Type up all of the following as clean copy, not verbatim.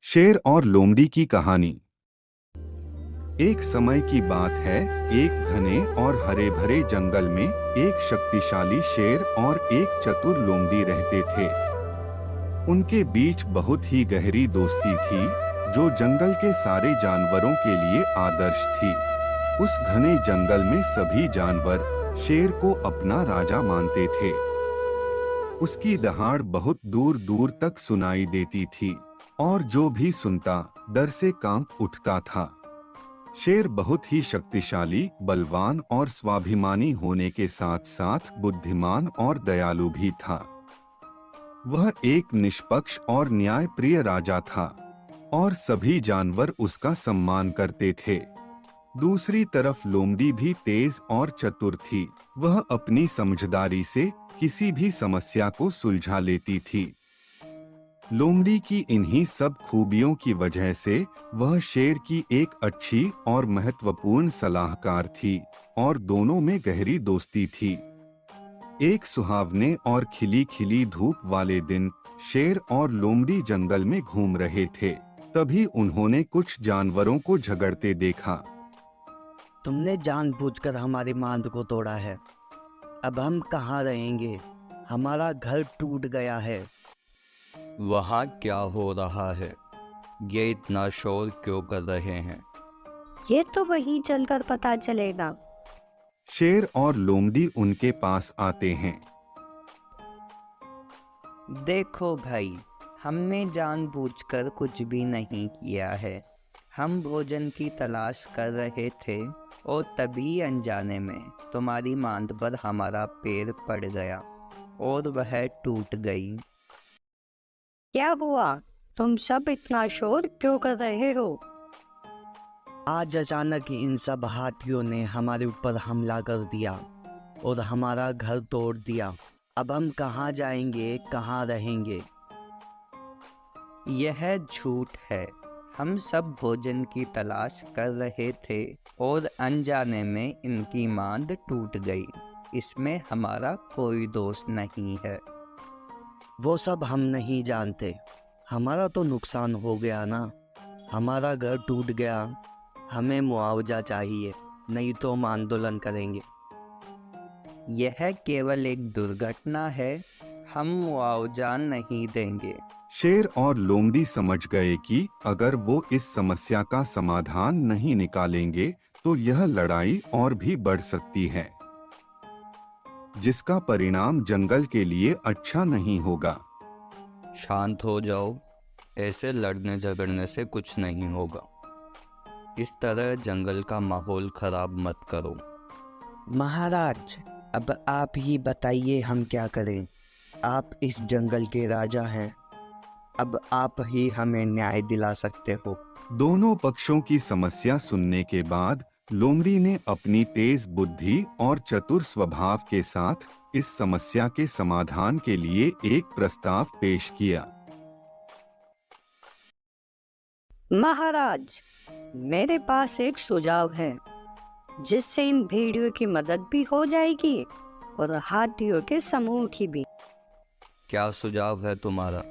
शेर और लोमड़ी की कहानी। एक समय की बात है। एक घने और हरे भरे जंगल में एक शक्तिशाली शेर और एक चतुर लोमड़ी रहते थे। उनके बीच बहुत ही गहरी दोस्ती थी, जो जंगल के सारे जानवरों के लिए आदर्श थी। उस घने जंगल में सभी जानवर शेर को अपना राजा मानते थे। उसकी दहाड़ बहुत दूर दूर तक सुनाई देती थी और जो भी सुनता डर से कांप उठता था। शेर बहुत ही शक्तिशाली, बलवान और स्वाभिमानी होने के साथ साथ बुद्धिमान और दयालु भी था। वह एक निष्पक्ष और न्यायप्रिय राजा था और सभी जानवर उसका सम्मान करते थे। दूसरी तरफ लोमड़ी भी तेज और चतुर थी। वह अपनी समझदारी से किसी भी समस्या को सुलझा लेती थी। लोमड़ी की इन्हीं सब खूबियों की वजह से वह शेर की एक अच्छी और महत्वपूर्ण सलाहकार थी और दोनों में गहरी दोस्ती थी। एक सुहावने और खिली खिली धूप वाले दिन शेर और लोमड़ी जंगल में घूम रहे थे। तभी उन्होंने कुछ जानवरों को झगड़ते देखा। तुमने जानबूझकर हमारी मांद को तोड़ा है। अब हम कहाँ रहेंगे? हमारा घर टूट गया है। वहाँ क्या हो रहा है? ये इतना शोर क्यों कर रहे हैं? ये तो वहीं चलकर पता चलेगा। शेर और लोमड़ी उनके पास आते हैं। देखो भाई, हमने जानबूझकर कुछ भी नहीं किया है। हम भोजन की तलाश कर रहे थे और तभी अनजाने में तुम्हारी मांद पर हमारा पैर पड़ गया और वह टूट गई। क्या हुआ? तुम सब इतना शोर क्यों कर रहे हो? आज अचानक इन सब हाथियों ने हमारे ऊपर हमला कर दिया और हमारा घर तोड़ दिया। अब हम कहाँ जाएंगे, कहाँ रहेंगे? यह झूठ है। हम सब भोजन की तलाश कर रहे थे और अनजाने में इनकी मांद टूट गई। इसमें हमारा कोई दोष नहीं है। वो सब हम नहीं जानते। हमारा तो नुकसान हो गया ना। हमारा घर टूट गया। हमें मुआवजा चाहिए, नहीं तो हम आंदोलन करेंगे। यह केवल एक दुर्घटना है। हम मुआवजा नहीं देंगे। शेर और लोमड़ी समझ गए कि अगर वो इस समस्या का समाधान नहीं निकालेंगे तो यह लड़ाई और भी बढ़ सकती है, जिसका परिणाम जंगल के लिए अच्छा नहीं होगा। शांत हो जाओ। ऐसे लड़ने झगड़ने से कुछ नहीं होगा। इस तरह जंगल का माहौल खराब मत करो। महाराज, अब आप ही बताइए हम क्या करें। आप इस जंगल के राजा हैं। अब आप ही हमें न्याय दिला सकते हो। दोनों पक्षों की समस्या सुनने के बाद लोमड़ी ने अपनी तेज बुद्धि और चतुर स्वभाव के साथ इस समस्या के समाधान के लिए एक प्रस्ताव पेश किया। महाराज, मेरे पास एक सुझाव है, जिससे इन भेड़ियों की मदद भी हो जाएगी और हाथियों के समूह की भी। क्या सुझाव है तुम्हारा?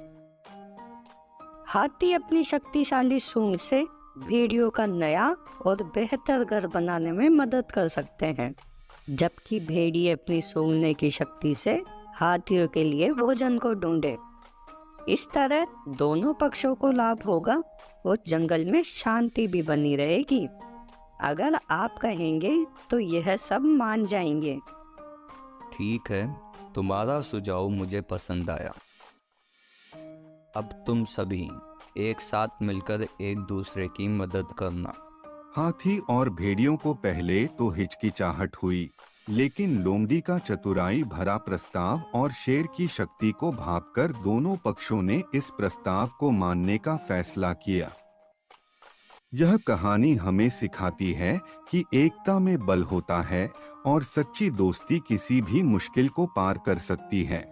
हाथी अपनी शक्तिशाली सूंड से भेड़ियों का नया और बेहतर घर बनाने में मदद कर सकते हैं, जबकि भेड़िए अपनी सूंघने की शक्ति से हाथियों के लिए भोजन को ढूंढे। इस तरह दोनों पक्षों को लाभ होगा और जंगल में शांति भी बनी रहेगी। अगर आप कहेंगे तो यह सब मान जाएंगे। ठीक है, तुम्हारा सुझाव मुझे पसंद आया। अब तुम सभी एक साथ मिलकर एक दूसरे की मदद करना। हाथी और भेड़ियों को पहले तो हिचकिचाहट हुई, लेकिन लोमड़ी का चतुराई भरा प्रस्ताव और शेर की शक्ति को भांपकर दोनों पक्षों ने इस प्रस्ताव को मानने का फैसला किया। यह कहानी हमें सिखाती है कि एकता में बल होता है और सच्ची दोस्ती किसी भी मुश्किल को पार कर सकती है।